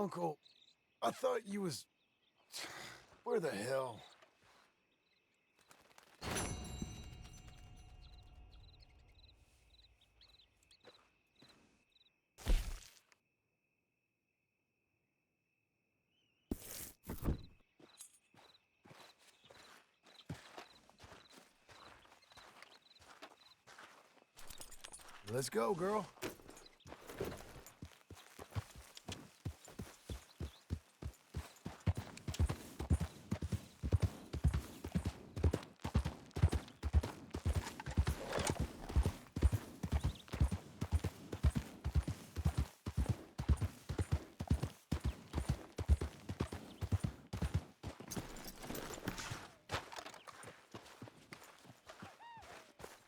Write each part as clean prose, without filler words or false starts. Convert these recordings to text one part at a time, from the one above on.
Uncle, I thought you was... Where the hell? Let's go, girl.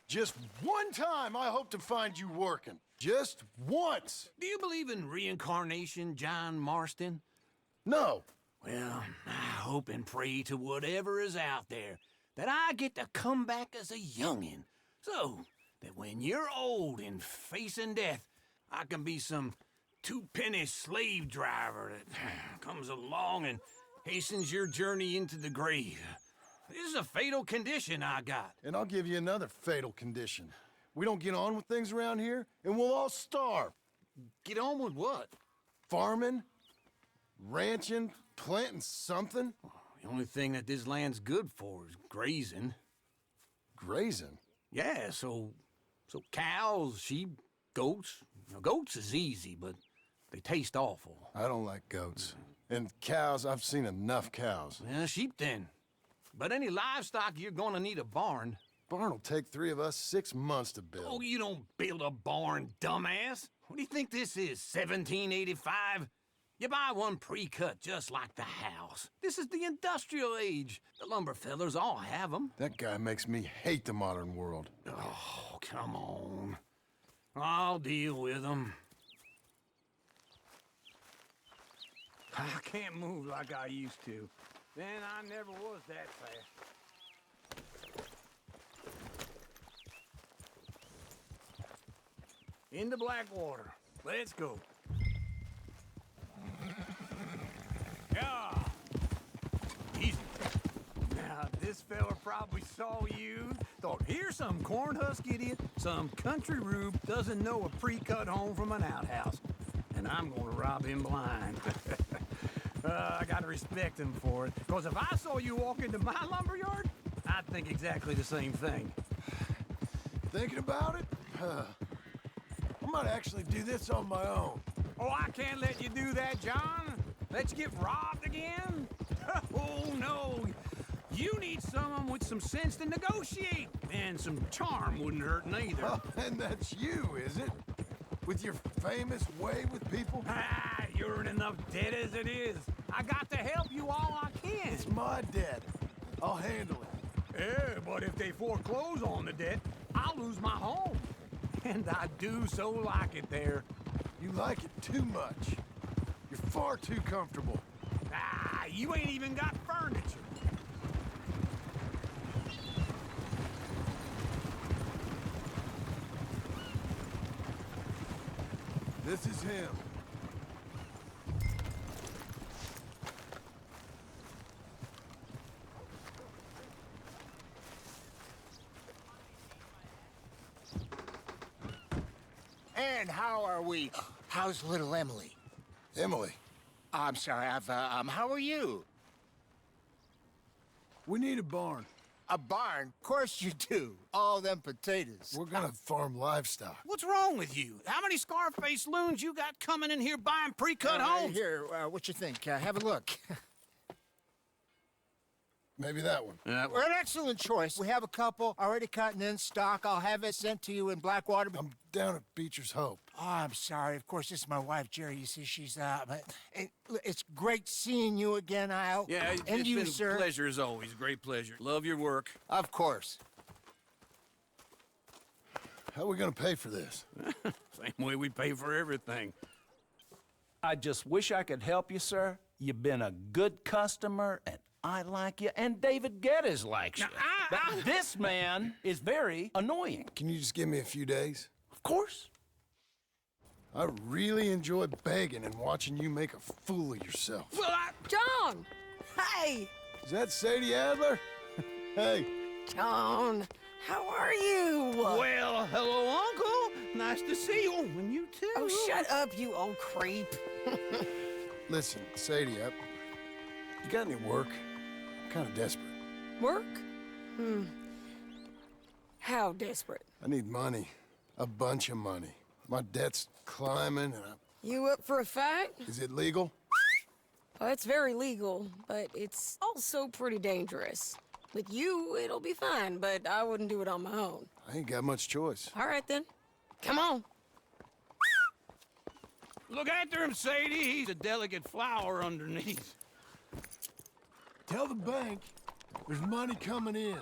Just one time I hope to find you working. Just once. Do you believe in reincarnation, John Marston? No. Well, I hope and pray to whatever is out there that I get to come back as a youngin', so that when you're old and facing death, I can be some two-penny slave driver that comes along and hastens your journey into the grave. This is a fatal condition I got. And I'll give you another fatal condition. We don't get on with things around here, and we'll all starve. Get on with what? Farming, ranching, planting something. The only thing that this land's good for is grazing. Grazing? Yeah, so cows, sheep, goats. Now, goats is easy, but they taste awful. I don't like goats. And cows, I've seen enough cows. Yeah, sheep then. But any livestock, you're gonna need a barn. Barn will take 3 of us 6 months to build. Oh, you don't build a barn, dumbass. What do you think this is, 1785? You buy one pre-cut just like the house. This is the industrial age. The lumber fellers all have them. That guy makes me hate the modern world. Oh, come on. I'll deal with them. I can't move like I used to. Then I never was that fast. Into Blackwater. Let's go. Yeah. Easy. Now, this fella probably saw you, thought, here's some cornhusk idiot, some country rube doesn't know a pre-cut home from an outhouse. And I'm gonna rob him blind. I gotta respect him for it, because if I saw you walk into my lumberyard, I'd think exactly the same thing. Thinking about it? I might actually do this on my own. Oh, I can't let you do that, John. Let you get robbed again? Oh, no. You need someone with some sense to negotiate, and some charm wouldn't hurt neither. Oh, and that's you, is it? With your famous way with people? Ah, you're in enough debt as it is. I got to help you all I can. It's my debt. I'll handle it. Yeah, but if they foreclose on the debt, I'll lose my home. And I do so like it there. You like it too much. You're far too comfortable. Ah, you ain't even got furniture. This is him. And how are we? How's little Emily? Emily, I'm sorry, how are you? we need a barn. A barn? Of course you do. All them potatoes. We're gonna farm livestock. What's wrong with you? How many Scarface loons you got coming in here buying pre-cut homes? Here, what you think? Have a look. Maybe that one. We're an excellent choice. We have a couple already cut and in stock. I'll have it sent to you in Blackwater. I'm down at Beecher's Hope. Oh, I'm sorry. Of course, this is my wife, Jerry. You see, she's it's great seeing you again, Al. Yeah, and it's you, been sir. a pleasure as always. Great pleasure. Love your work. Of course. How are we gonna pay for this? Same way we pay for everything. I just wish I could help you, sir. You've been a good customer, and I like you, and David Geddes likes you. Now, But this man is very annoying. Can you just give me a few days? Of course. I really enjoy begging and watching you make a fool of yourself. Well, John! Hey! Is that Sadie Adler? Hey, John, how are you? well, hello, Uncle. Nice to see you. And you too. Oh, shut up, you old creep. listen, Sadie, you got any work? I'm kind of desperate. Work? How desperate? I need money. A bunch of money. My debt's climbing and You up for a fight? Is it legal? Well, it's very legal, but it's also pretty dangerous. With you, it'll be fine, but I wouldn't do it on my own. I ain't got much choice. All right, then. Come on. Look after him, Sadie. He's a delicate flower underneath. Tell the bank there's money coming in.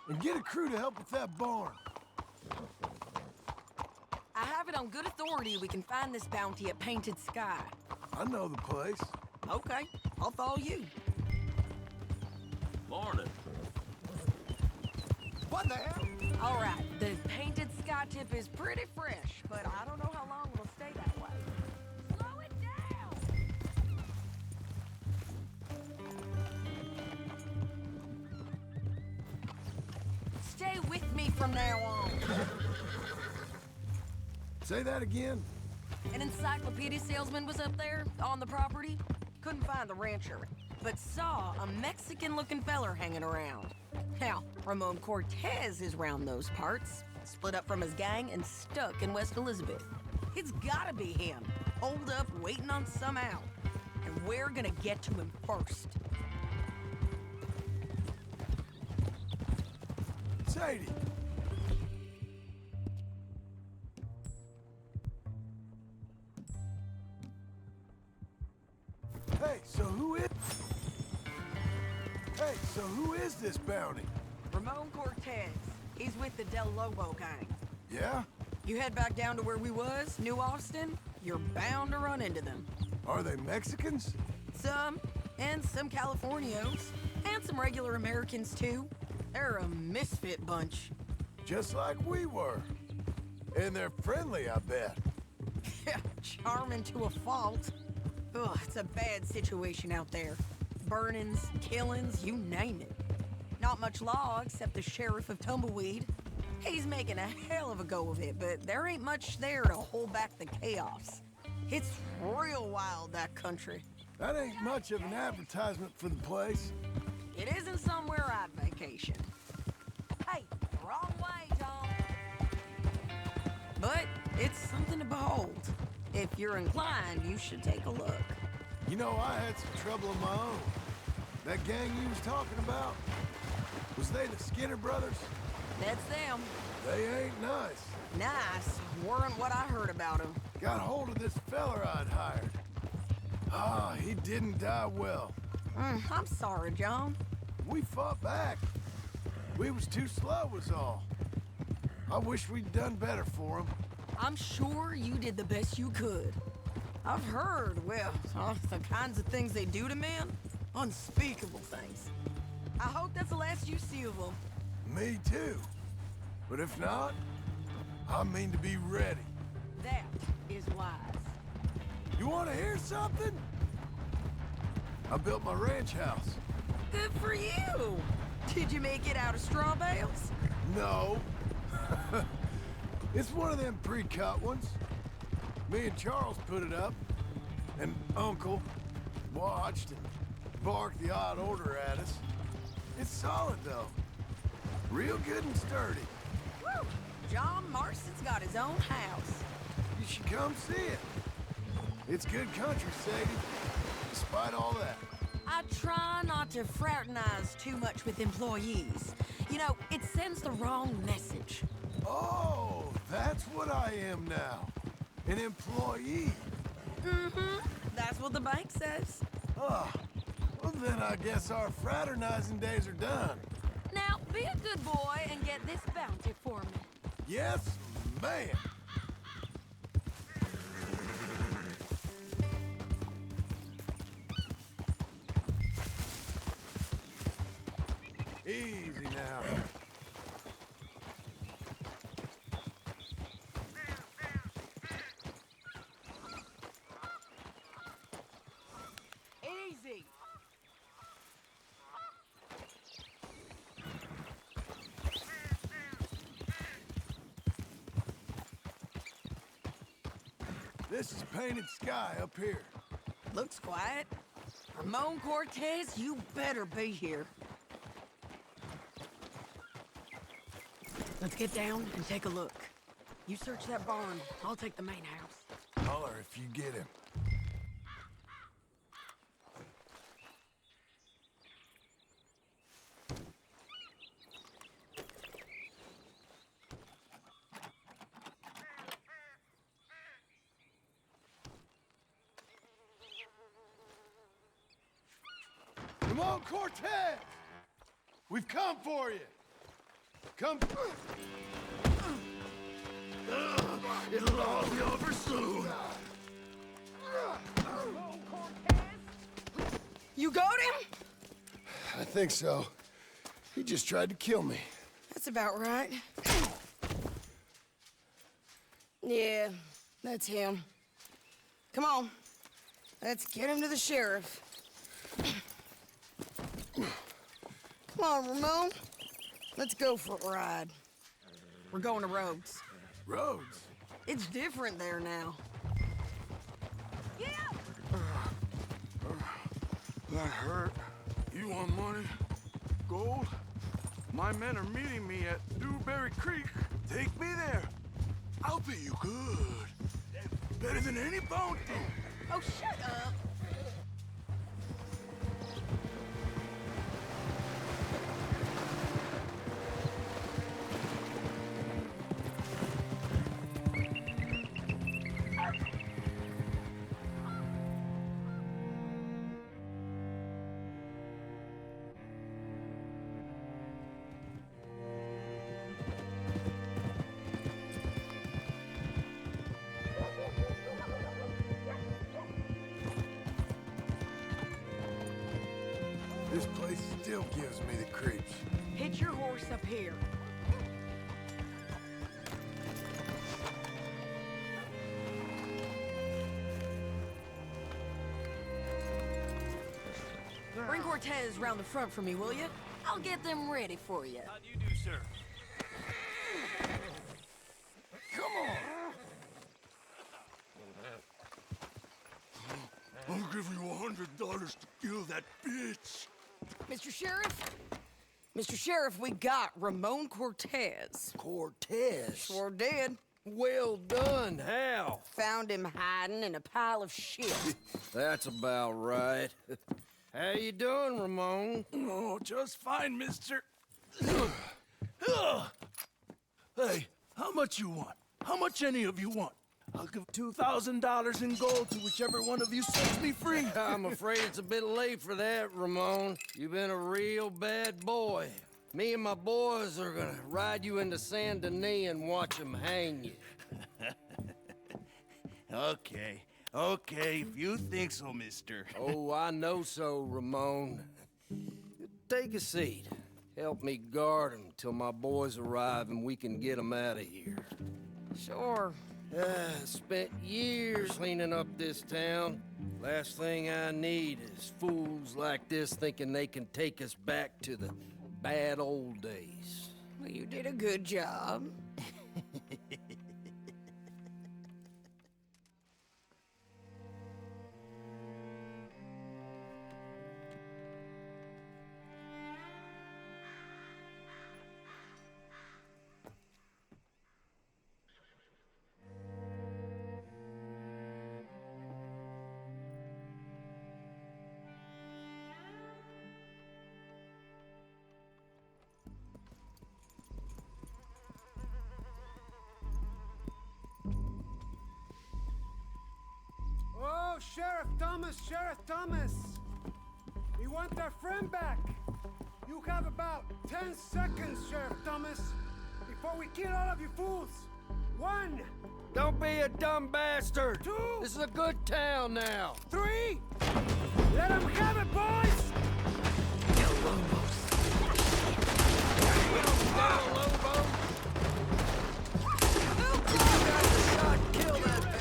And get a crew to help with that barn. I have it on good authority we can find this bounty at Painted Sky. I know the place. Okay, I'll follow you. Morning. What the hell? All right, the Painted Sky tip is pretty fresh, but I don't know how long it'll stay that way. Slow it down! Stay with me from now on. Say that again. An encyclopedia salesman was up there on the property. Couldn't find the rancher, but saw a Mexican-looking feller hanging around. Now, Ramon Cortez is round those parts, split up from his gang and stuck in West Elizabeth. It's gotta be him, holed up waiting on some out. And we're gonna get to him first. Sadie. Hey, so who is this bounty? Ramon Cortez. He's with the Del Lobo gang. Yeah? You head back down to where we was, New Austin, you're bound to run into them. Are they Mexicans? Some, and some Californios, and some regular Americans too. They're a misfit bunch. Just like we were. And they're friendly, I bet. Yeah, charming to a fault. Ugh, it's a bad situation out there. Burnings, killings, you name it. Not much law except the sheriff of Tumbleweed. He's making a hell of a go of it, but there ain't much there to hold back the chaos. It's real wild, that country. That ain't much of an advertisement for the place. It isn't somewhere I'd vacation. Hey, wrong way, Tom. But it's something to behold. If you're inclined, you should take a look. You know, I had some trouble of my own. That gang you was talking about, was they the Skinner brothers? That's them. They ain't nice. Nice weren't what I heard about them. Got hold of this feller I'd hired. Ah, he didn't die well. I'm sorry, John. We fought back. We was too slow was all. I wish we'd done better for him. I'm sure you did the best you could. I've heard, well, the kinds of things they do to men. Unspeakable things. I hope that's the last you see of them. Me too. But if not, I mean to be ready. That is wise. You want to hear something? I built my ranch house. Good for you. Did you make it out of straw bales? No. It's one of them pre-cut ones. Me and Charles put it up, and Uncle watched and barked the odd order at us. It's solid, though. Real good and sturdy. Woo! John Marston's got his own house. You should come see it. It's good country, Sadie, despite all that. I try not to fraternize too much with employees. You know, it sends the wrong message. Oh, that's what I am now. An employee. That's what the bank says. Ah, well then I guess our fraternizing days are done. Now, be a good boy and get this bounty for me. Yes, ma'am. Easy now. This is painted sky up here. Looks quiet. Ramon Cortez, you better be here. Let's get down and take a look. You search that barn. I'll take the main house. Holler if you get him. Come on, Cortez! We've come for you! Come... It'll all be over soon! You got him? I think so. He just tried to kill me. That's about right. Yeah, that's him. Come on. Let's get him to the sheriff. Come on, Ramon. Let's go for a ride. We're going to Rhodes. Rhodes? It's different there now. Yeah! That hurt. You want money? Gold? My men are meeting me at Dewberry Creek. Take me there. I'll pay you good. Better than any bounty. Oh, shut up! This place still gives me the creeps. Hitch your horse up here. Bring Cortez round the front for me, will you? I'll get them ready for you. How do you do, sir? Come on! I'll give you $100 to kill that bitch. Mr. Sheriff? Mr. Sheriff, we got Ramon Cortez. Cortez? Sure did. Well done, Hal. Found him hiding in a pile of shit. That's about right. How you doing, Ramon? Oh, just fine, mister. Hey, how much you want? How much any of you want? I'll give $2,000 in gold to whichever one of you sets me free. I'm afraid it's a bit late for that, Ramon. You've been a real bad boy. Me and my boys are gonna ride you into Saint Denis and watch them hang you. Okay, if you think so, mister. Oh, I know so, Ramon. Take a seat. Help me guard them till my boys arrive and we can get them out of here. Sure. Spent years cleaning up this town. Last thing I need is fools like this thinking they can take us back to the bad old days. Well, you did a good job. Oh, Sheriff Thomas! We want our friend back! You have about 10 seconds, Sheriff Thomas, before we kill all of you fools! 1, Don't be a dumb bastard! 2, This is a good town now! 3! Let them have it, boys! Kill that man!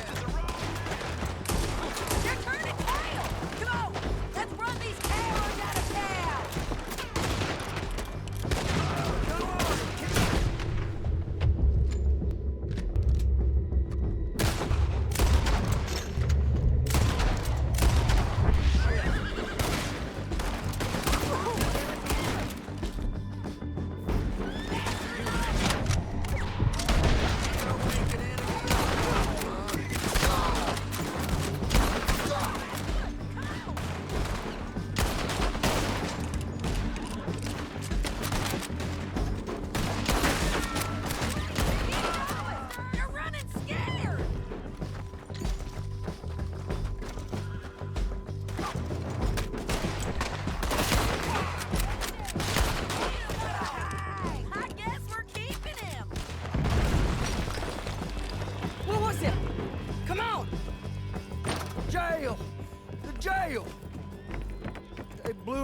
They're turning tail! Come on! Let's run these cowards out of town!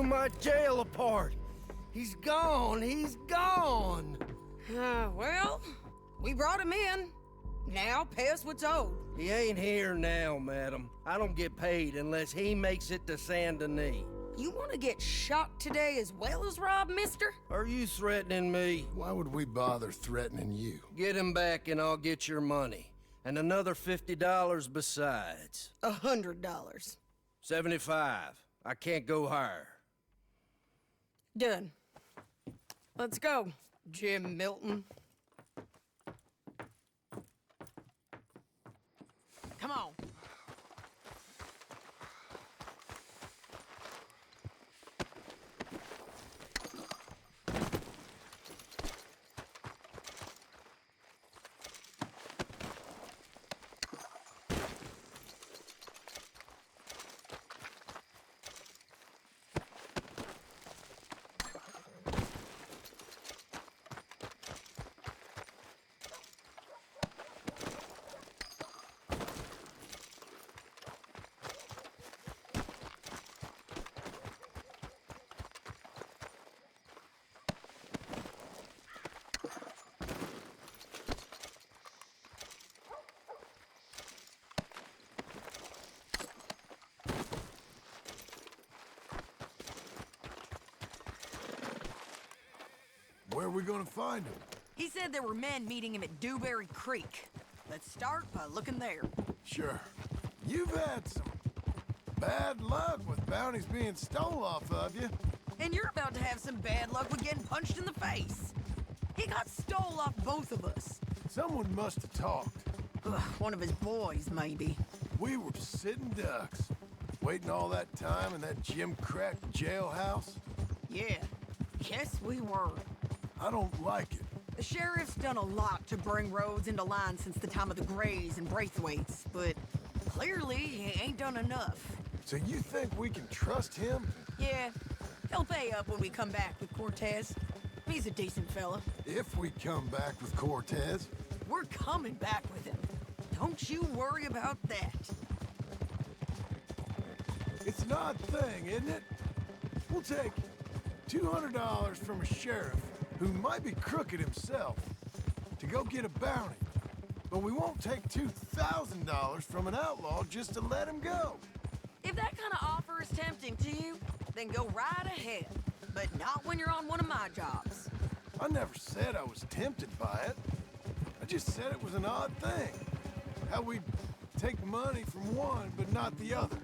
my jail apart. He's gone. He's gone. Well, we brought him in. Now pay us what's owed. He ain't here now, madam. I don't get paid unless he makes it to Saint Denis. You want to get shot today as well as robbed, mister? Are you threatening me? Why would we bother threatening you? Get him back and I'll get your money. And another $50 besides. $100. 75. I can't go higher. Done. Let's go, Jim Milton. Come on. Where are we gonna find him? He said there were men meeting him at Dewberry Creek. Let's start by looking there. Sure. You've had some bad luck with bounties being stole off of you. And you're about to have some bad luck with getting punched in the face. He got stole off both of us. Someone must have talked. Ugh, one of his boys, maybe. We were sitting ducks, waiting all that time in that gim-crack jailhouse. Yeah, yes we were. I don't like it. The sheriff's done a lot to bring roads into line since the time of the Grays and Braithwaites, but clearly he ain't done enough. So you think we can trust him? Yeah, he'll pay up when we come back with Cortez. He's a decent fella. If we come back with Cortez. We're coming back with him. Don't you worry about that. It's an odd thing, isn't it? We'll take $200 from a sheriff who might be crooked himself to go get a bounty. But we won't take $2,000 from an outlaw just to let him go. If that kind of offer is tempting to you, then go right ahead. But not when you're on one of my jobs. I never said I was tempted by it. I just said it was an odd thing. How we take money from one but not the other.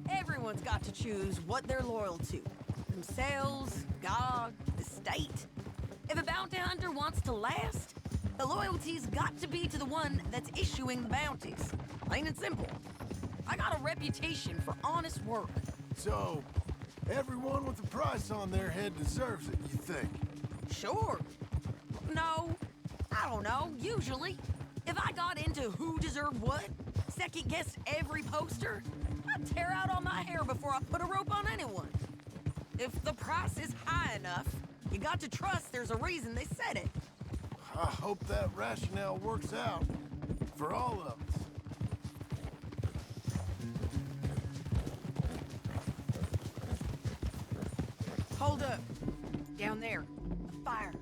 Everyone's got to choose what they're loyal to. Themselves, God, the state. If a bounty hunter wants to last, the loyalty's got to be to the one that's issuing the bounties. Plain and simple. I got a reputation for honest work. So, everyone with a price on their head deserves it, you think? Sure. No, I don't know, usually. If I got into who deserved what, second-guessed every poster, I'd tear out all my hair before I put a rope on anyone. If the price is high enough, you got to trust there's a reason they said it. I hope that rationale works out for all of us. Hold up. Down there. A fire.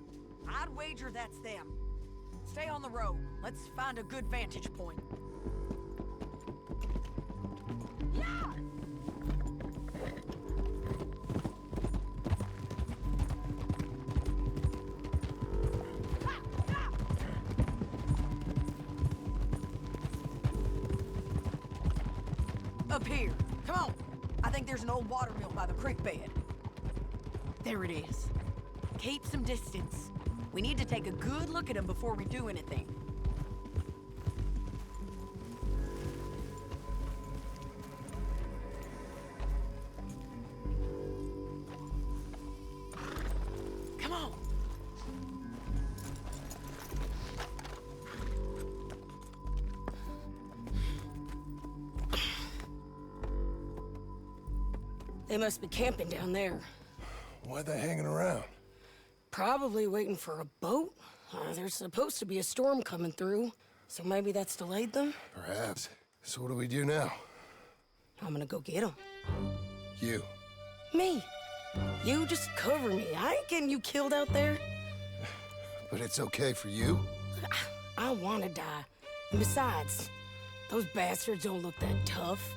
I'd wager that's them. Stay on the road. Let's find a good vantage point. Yeah! Up here. Come on. I think there's an old water mill by the creek bed. There it is. Keep some distance. We need to take a good look at him before we do anything. Come on. They must be camping down there. Why are they hanging around? Probably waiting for a boat. There's supposed to be a storm coming through, so maybe that's delayed them. Perhaps. So what do we do now? I'm gonna go get them. You. Me. You just cover me. I ain't getting you killed out there. But it's okay for you? I want to die. And besides, those bastards don't look that tough.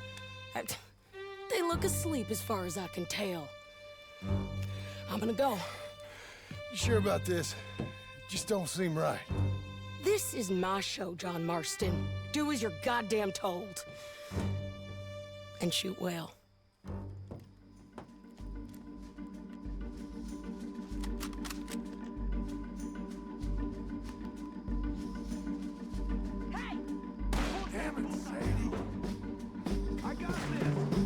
They look asleep as far as I can tell. I'm gonna go. You sure about this? Just don't seem right. This is my show, John Marston. Do as you're goddamn told. And shoot well. Damn it, Sadie. I got this.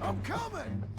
I'm coming!